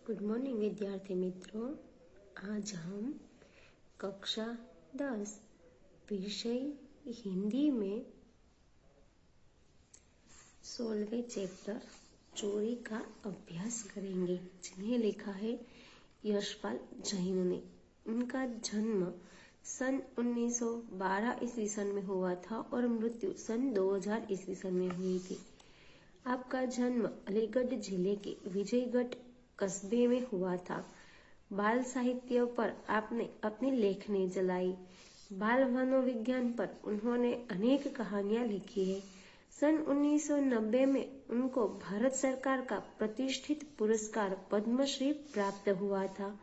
Good morning विद्यार्थी मित्रों। आज हम कक्षा 10 विषय हिंदी में 16वें चैप्टर चोरी का अभ्यास करेंगे, जिन्हें लिखा है यशपाल जैन ने। उनका जन्म सन 1912 ईस्वी सन में हुआ था और मृत्यु सन 2000 ईस्वी सन में हुई थी। आपका जन्म अलीगढ़ जिले के विजयगढ़ कस्बे में हुआ था। बाल साहित्य पर आपने अपनी लेखनी चलाई। बाल मनोविज्ञान पर उन्होंने अनेक कहानियां लिखी है। सन 1990 में उनको भारत सरकार का प्रतिष्ठित पुरस्कार पद्मश्री प्राप्त हुआ था।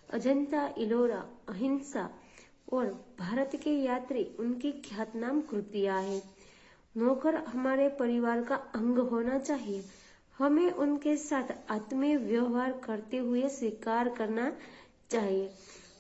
अजंता इलोरा, अहिंसा और भारत के यात्री उनकी ख्यातनाम कृतियां हैं। नौकर हमारे परिवार का अंग होना चाहिए। हमें उनके साथ आत्मीय व्यवहार करते हुए स्वीकार करना चाहिए।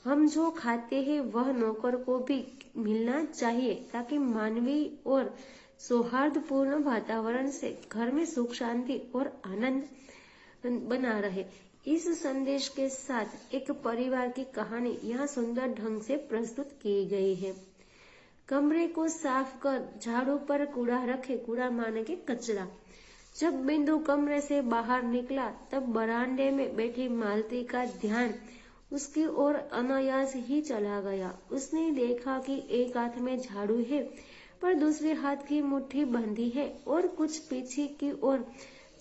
हम जो खाते हैं वह नौकर को भी मिलना चाहिए, ताकि मानवीय और सौहार्दपूर्ण वातावरण से घर में सुख शांति और आनंद बना रहे। इस संदेश के साथ एक परिवार की कहानी यहाँ सुंदर ढंग से प्रस्तुत की गई है। कमरे को साफ कर झाड़ू पर कूड़ा रखे, कूड़ा माने के कचरा। जब बिंदु कमरे से बाहर निकला तब बरामदे में बैठी मालती का ध्यान उसकी ओर अनायास ही चला गया। उसने देखा कि एक हाथ में झाड़ू है पर दूसरे हाथ की मुट्ठी बंधी है और कुछ पीछे की ओर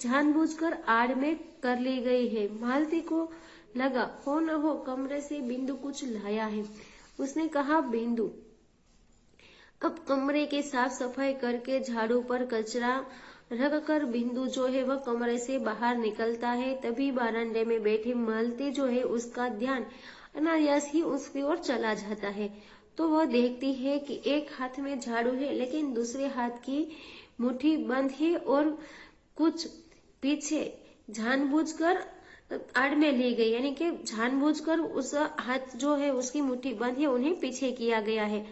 जानबूझकर आड़ में कर ली गई है। मालती को लगा हो न हो कमरे से बिंदु कुछ लाया है। उसने कहा, बिंदु, अब कमरे की साफ सफाई करके झाड़ू पर कचरा रखकर बिंदु जो है वह कमरे से बाहर निकलता है। तभी बरामदे में बैठी मालती जो है उसका ध्यान अनायास ही उसकी ओर चला जाता है। तो वह देखती है कि एक हाथ में झाड़ू है लेकिन दूसरे हाथ की मुट्ठी बंद है और कुछ पीछे जानबूझकर आड़ में ली गई, यानी कि जानबूझकर उस हाथ जो है उसकी मुट्ठी बंद है उन्हें पीछे किया गया है।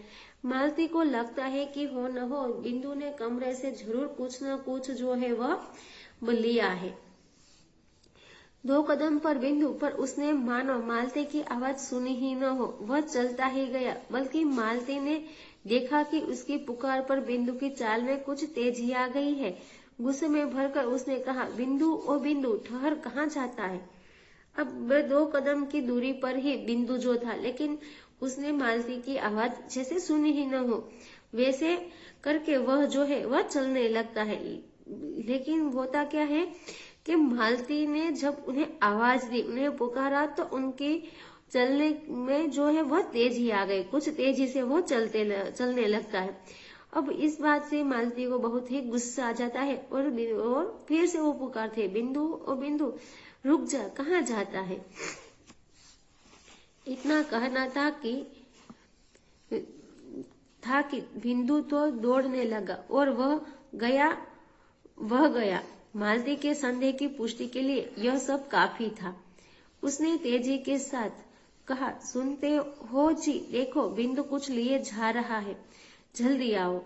मालती को लगता है कि हो न हो बिंदु ने कमरे से जरूर कुछ न कुछ जो है वह लिया है। 2 कदम पर बिंदु, पर उसने मानो मालती की आवाज सुनी ही न हो। वह चलता ही गया, बल्कि मालती ने देखा कि उसकी पुकार पर बिंदु की चाल में कुछ तेजी आ गई है। गुस्से में भरकर उसने कहा, बिंदु, ओ बिंदु, ठहर, कहाँ जाता है? अब 2 कदम की दूरी पर ही बिंदु जो था, लेकिन उसने मालती की आवाज जैसे सुनी ही न हो। वैसे करके वह जो है वह चलने लगता है। लेकिन होता क्या है कि मालती ने जब उन्हें आवाज दी, उन्हें पुकारा, तो उनकी चलने में जो है वह तेजी आ गई। कुछ तेजी से वो चलने लगता है। अब इस बात से मालती को बहुत ही गुस्सा आ जाता है और फिर से वो पुकारते, बिंदु, ओ बिंदु, रुक जा, कहाँ जाता है? इतना कहना था कि बिंदु तो दौड़ने लगा और वह गया। मालती के संदेह की पुष्टि के लिए यह सब काफी था। उसने तेजी के साथ कहा, सुनते हो जी, देखो बिंदु कुछ लिए जा रहा है, जल्दी आओ।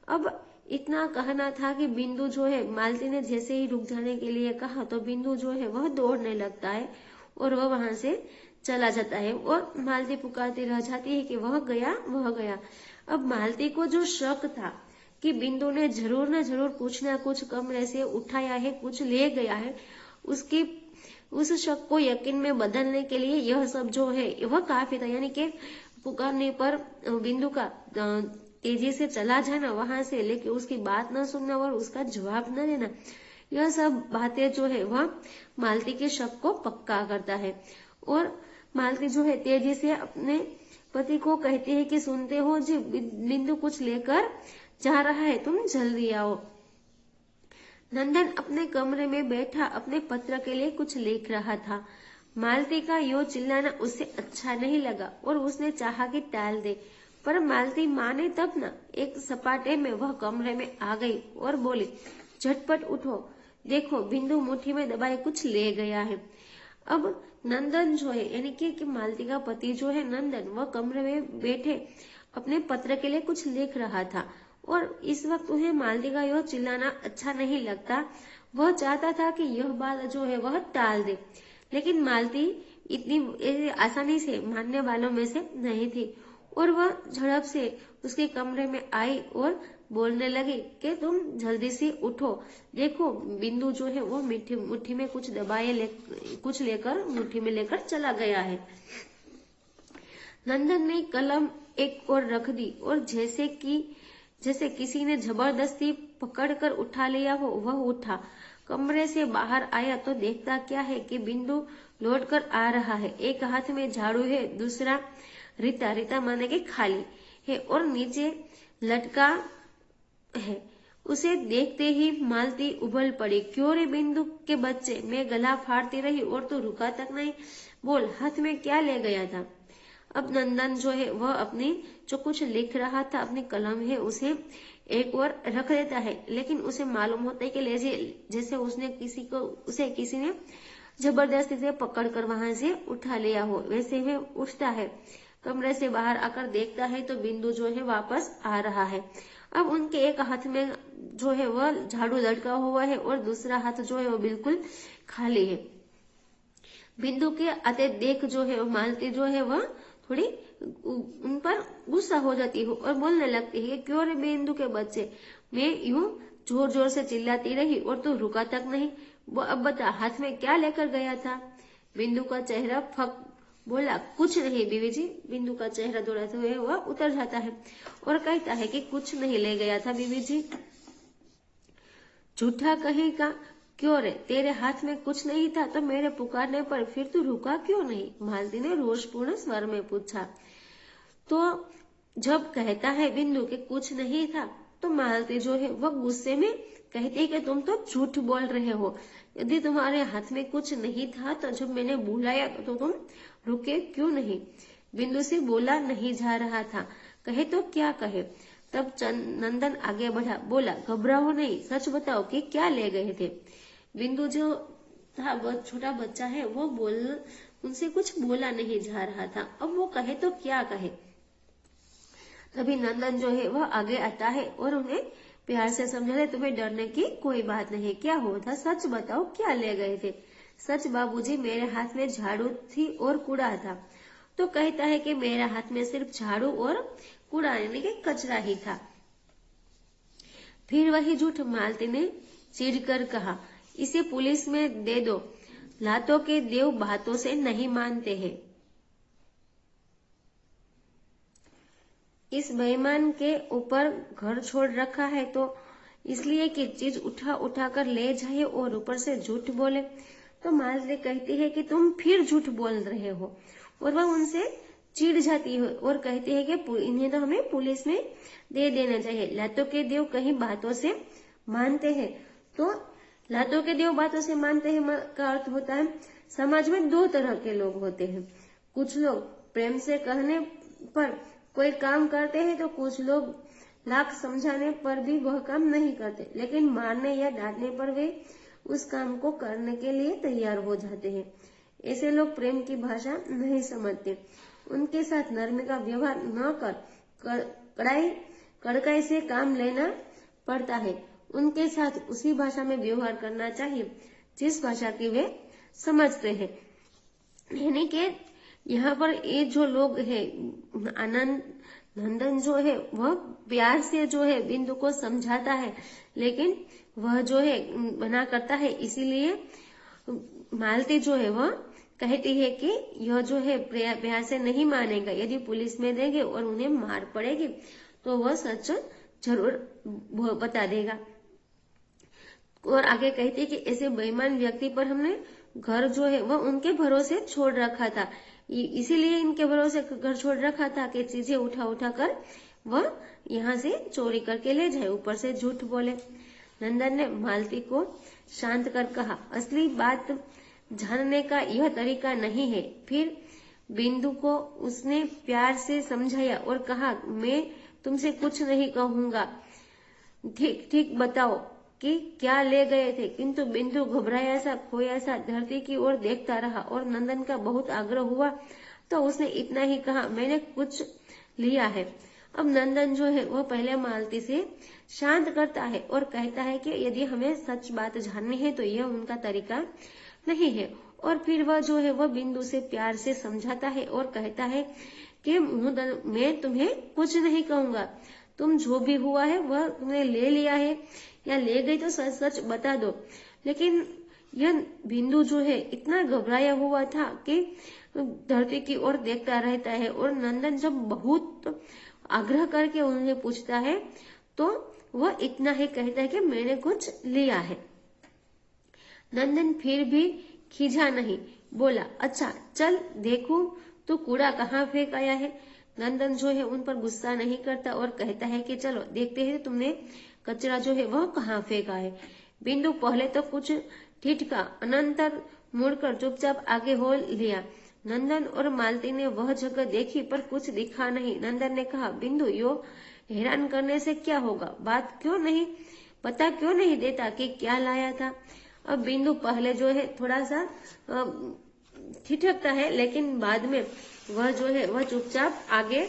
अब इतना कहना था कि बिंदु जो है, मालती ने जैसे ही रुक जाने के लिए कहा तो बिंदु जो है वह दौड़ने लगता है और वह वहां से चला जाता है और मालती पुकारती रह जाती है कि वह गया। अब मालती को जो शक था कि बिंदु ने जरूर न जरूर कुछ न कुछ कमरे से उठाया है, कुछ ले गया है, उस शक को यकीन में बदलने के लिए यह सब जो है वह काफी था। यानी कि पुकारने पर बिंदु का तेजी से चला जाना वहां से, लेकिन उसकी बात न सुनना और उसका जवाब न देना, यह सब बातें जो है वह मालती के शक को पक्का करता है। और मालती जो है तेजी से अपने पति को कहती है कि सुनते हो जी, बिंदु कुछ लेकर जा रहा है, तुम जल्दी आओ। नंदन अपने कमरे में बैठा अपने पत्र के लिए कुछ लिख रहा था। मालती का यो चिल्लाना उसे अच्छा नहीं लगा और उसने चाहा कि टाल दे, पर मालती माने तब न। एक सपाटे में वह कमरे में आ गई और बोली, झटपट उठो, देखो बिंदु मुट्ठी में दबाए कुछ ले गया है। अब नंदन जो है, यानी कि मालती का पति जो है नंदन, वह कमरे में बैठे अपने पत्र के लिए कुछ लिख रहा था और इस वक्त उन्हें मालती का यह चिल्लाना अच्छा नहीं लगता। वह चाहता था कि यह बात जो है वह टाल दे, लेकिन मालती इतनी आसानी से मानने वालों में से नहीं थी और वह झड़प से उसके कमरे में आई और बोलने लगी कि तुम जल्दी से उठो, देखो बिंदु जो है वो मुट्ठी में कुछ दबाए कुछ लेकर मुट्ठी में लेकर चला गया है। नंदन ने कलम एक और रख दी और जैसे किसी ने जबरदस्ती पकड़कर उठा लिया हो वह उठा। कमरे से बाहर आया तो देखता क्या है कि बिंदु लौटकर आ रहा है। एक हाथ में झाड़ू है, दूसरा रीता माने के खाली है और नीचे लटका है। उसे देखते ही मालती उबल पड़ी। क्यों रे बिंदु के बच्चे, मैं गला फाड़ती रही और तू रुका तक नहीं। बोल, हाथ में क्या ले गया था? अब नंदन जो है वह अपनी जो कुछ लिख रहा था, अपनी कलम है उसे एक और रख देता है, लेकिन उसे मालूम होता है कि जैसे उसे किसी ने जबरदस्ती से पकड़कर वहां से उठा लिया हो, वैसे वह उठता है। कमरे से बाहर आकर देखता है तो बिंदु जो है वापस आ रहा है। अब उनके एक हाथ में जो है वह झाड़ू लटका हुआ है और दूसरा हाथ जो है वो बिल्कुल खाली है। बिंदु के आते देख जो है मालती जो है वह थोड़ी उन पर गुस्सा हो जाती है और बोलने लगती है, क्यों रे बिंदु के बच्चे, मैं यूं जोर जोर से चिल्लाती रही और तू रुका तक नहीं। वो अब बता, हाथ में क्या लेकर गया था? बिंदु का चेहरा फक बोला, कुछ नहीं बीवी जी। बिंदु का चेहरा दौड़ाते हुए वह उतर जाता है और कहता है कि कुछ नहीं ले गया था बीवी जी। झूठा कहेगा, क्यों रे, तेरे हाथ में कुछ नहीं था तो मेरे पुकारने पर फिर तू रुका क्यों नहीं? मालती ने रोषपूर्ण स्वर में पूछा। तो जब कहता है बिंदु के कुछ नहीं था तो मालती जो है वह गुस्से में कहती है कि तुम तो झूठ बोल रहे हो। यदि तुम्हारे हाथ में कुछ नहीं था तो जब मैंने बुलाया तो तुम रुके क्यों नहीं? बिंदु से बोला नहीं जा रहा था, कहे तो क्या कहे। तब नंदन आगे बढ़ा, बोला, घबराओ नहीं, सच बताओ कि क्या ले गए थे? बिंदु जो था वह छोटा बच्चा है, वो उनसे कुछ बोला नहीं जा रहा था। अब वो कहे तो क्या कहे। तभी नंदन जो है वह आगे आता है और उन्हें प्यार से समझाते, तुम्हें डरने की कोई बात नहीं, क्या हुआ था, सच बताओ क्या ले गए थे? सच बाबूजी, मेरे हाथ में झाड़ू थी और कूड़ा था। तो कहता है कि मेरे हाथ में सिर्फ झाड़ू और कूड़ा यानी कि कचरा ही था। फिर वही झूठ मालती ने चिढ़कर कहा, इसे पुलिस में दे दो, लातों के देव बातों से नहीं मानते हैं। इस बेईमान के ऊपर घर छोड़ रखा है तो इसलिए कि चीज उठा कर ले जाए और ऊपर से झूठ बोले। तो मालती कहती है कि तुम फिर झूठ बोल रहे हो और वह उनसे चिढ़ जाती है और कहती है कि इन्हें तो हमें पुलिस में दे देना चाहिए। लातों के देव कहीं बातों से मानते हैं। तो लातों के देव बातों से मानते हैं का अर्थ होता है समाज में दो तरह के लोग होते हैं। कुछ लोग प्रेम से कहने पर कोई काम करते हैं तो कुछ लोग लाख समझाने पर भी वह काम नहीं करते, लेकिन मारने या डांटने पर वे उस काम को करने के लिए तैयार हो जाते हैं। ऐसे लोग प्रेम की भाषा नहीं समझते। उनके साथ नरमी का व्यवहार न कर कड़काई से काम लेना पड़ता है। उनके साथ उसी भाषा में व्यवहार करना चाहिए जिस भाषा की वे समझते हैं। यानी कि यहाँ पर ये जो लोग है नंदन जो है वह प्यार से जो है बिंदु को समझाता है, लेकिन वह जो है मना करता है। इसीलिए मालती जो है वह कहती है कि यह जो है प्यार से नहीं मानेगा, यदि पुलिस में देंगे और उन्हें मार पड़ेगी तो वह सच जरूर बता देगा। और आगे कहती है कि ऐसे बेईमान व्यक्ति पर हमने घर जो है वह उनके भरोसे छोड़ रखा था, इसीलिए इनके भरोसे घर छोड़ रखा था कि चीजें उठा कर वह यहाँ से चोरी करके ले जाए, ऊपर से झूठ बोले। नंदन ने मालती को शांत कर कहा, असली बात जानने का यह तरीका नहीं है। फिर बिंदु को उसने प्यार से समझाया और कहा, मैं तुमसे कुछ नहीं कहूंगा, ठीक बताओ कि क्या ले गए थे। किंतु बिंदु घबराया सा खोया सा धरती की ओर देखता रहा और नंदन का बहुत आग्रह हुआ तो उसने इतना ही कहा, मैंने कुछ लिया है। अब नंदन जो है वह पहले मालती से शांत करता है और कहता है कि यदि हमें सच बात जाननी है तो यह उनका तरीका नहीं है और फिर वह जो है वह बिंदु से प्यार से समझाता है और कहता है कि मैं तुम्हें कुछ नहीं कहूंगा, तुम जो भी हुआ है वह तुमने ले लिया है या ले गई तो सच सच बता दो। लेकिन यह बिंदु जो है इतना घबराया हुआ था कि धरती की ओर देखता रहता है, और नंदन जब बहुत आग्रह करके उन्हें पूछता है तो वह इतना ही कहता है कि मैंने कुछ लिया है। नंदन फिर भी खींचा नहीं, बोला अच्छा चल देखूं तो कूड़ा कहाँ फेंक आया है। नंदन जो है उन पर गुस्सा नहीं करता और कहता है कि चलो देखते हैं तुमने कचरा जो है वह कहाँ फेंका है। बिंदु पहले तो कुछ ठिठका, अनंतर मुड़कर चुपचाप आगे हो लिया। नंदन और मालती ने वह जगह देखी पर कुछ दिखा नहीं। नंदन ने कहा, बिंदु यो हैरान करने से क्या होगा, बात क्यों नहीं पता क्यों नहीं देता कि क्या लाया था। अब बिंदु पहले जो है थोड़ा सा ठिठकता है, लेकिन बाद में वह जो है वह चुपचाप आगे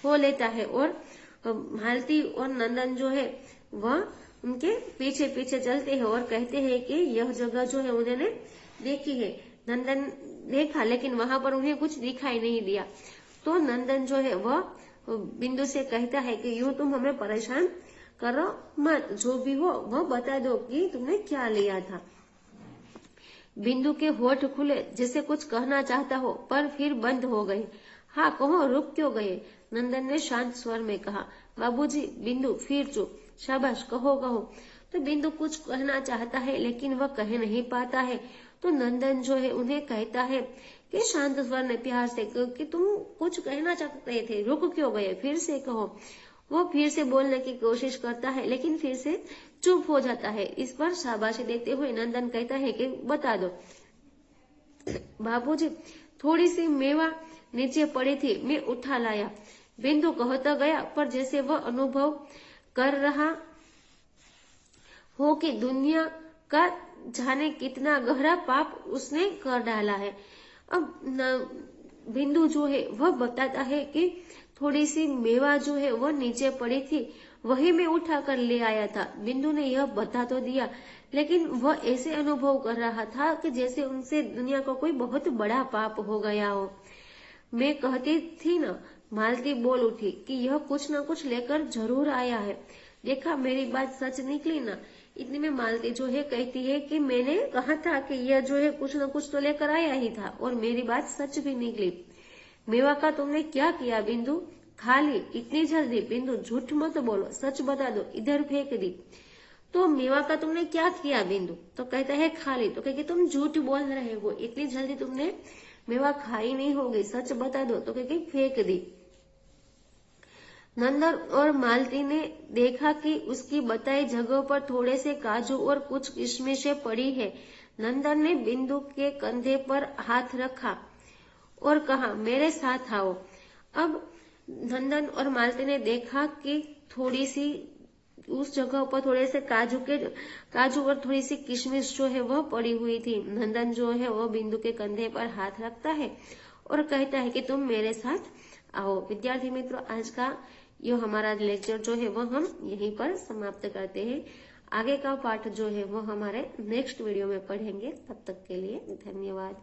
हो लेता है और मालती और नंदन जो है वह उनके पीछे पीछे चलते हैं और कहते हैं कि यह जगह जो है उन्होंने देखी है। नंदन देखा लेकिन वहां पर उन्हें कुछ दिखाई नहीं दिया। तो नंदन जो है वह बिंदु से कहता है कि यूं तुम हमें परेशान करो मत, जो भी हो वह बता दो कि तुमने क्या लिया था। बिंदु के होठ खुले जैसे कुछ कहना चाहता हो पर फिर बंद हो गए। हाँ कहो, रुक क्यों गए, नंदन ने शांत स्वर में कहा। बाबूजी, बिंदु फिर चुप। शाबाश, कहो कहो। तो बिंदु कुछ कहना चाहता है लेकिन वह कह नहीं पाता है। तो नंदन जो है उन्हें कहता है कि शांत स्वर ने प्यार से कि तुम कुछ कहना चाहते थे, रुक क्यों गए, फिर से कहो। वो फिर से बोलने की कोशिश करता है लेकिन फिर से चुप हो जाता है। इस पर शाबाशी देते हुए नंदन कहता है कि बता दो बाबूजी, थोड़ी सी मेवा नीचे पड़ी थी, मैं उठा लाया। बिंदु कहता गया पर जैसे वह अनुभव कर रहा हो कि दुनिया का जाने कितना गहरा पाप उसने कर डाला है। अब बिंदु जो है वह बताता है कि थोड़ी सी मेवा जो है वह नीचे पड़ी थी, वही मैं उठा कर ले आया था। बिंदु ने यह बता तो दिया लेकिन वह ऐसे अनुभव कर रहा था कि जैसे उनसे दुनिया का कोई बहुत बड़ा पाप हो गया हो। मैं कहती थी ना, मालती बोल उठी, कि यह कुछ न कुछ लेकर जरूर आया है। देखा मेरी बात सच निकली ना। इतने में मालती जो है कहती है कि मैंने कहा था कि यह जो है कुछ न कुछ तो लेकर आया ही था, और मेरी बात सच भी निकली। मेवा का तुमने क्या किया बिंदु, खा ली इतनी जल्दी? बिंदु, झूठ मत बोलो, सच बता दो, इधर फेंक दी। तो मेवा का तुमने क्या किया बिंदु? तो कहता है खा ली। तो कहे तुम झूठ बोल रहे हो, इतनी जल्दी तुमने मेवा खाई नहीं होगी, सच बता दो। तो कहे फेंक दी। नंदन और मालती ने देखा कि उसकी बताई जगह पर थोड़े से काजू और कुछ किशमिशें पड़ी है। नंदन ने बिंदु के कंधे पर हाथ रखा और कहा, मेरे साथ आओ। अब नंदन और मालती ने देखा कि थोड़ी सी उस जगह पर थोड़े से काजू और थोड़ी सी किशमिश जो है वह पड़ी हुई थी। नंदन जो है वह बिंदु के कंधे पर हाथ रखता है और कहता है कि तुम मेरे साथ आओ। विद्यार्थी मित्रों, आज का यह हमारा लेक्चर जो है वह हम यहीं पर समाप्त करते हैं। आगे का पाठ जो है वो हमारे नेक्स्ट वीडियो में पढ़ेंगे। तब तक के लिए धन्यवाद।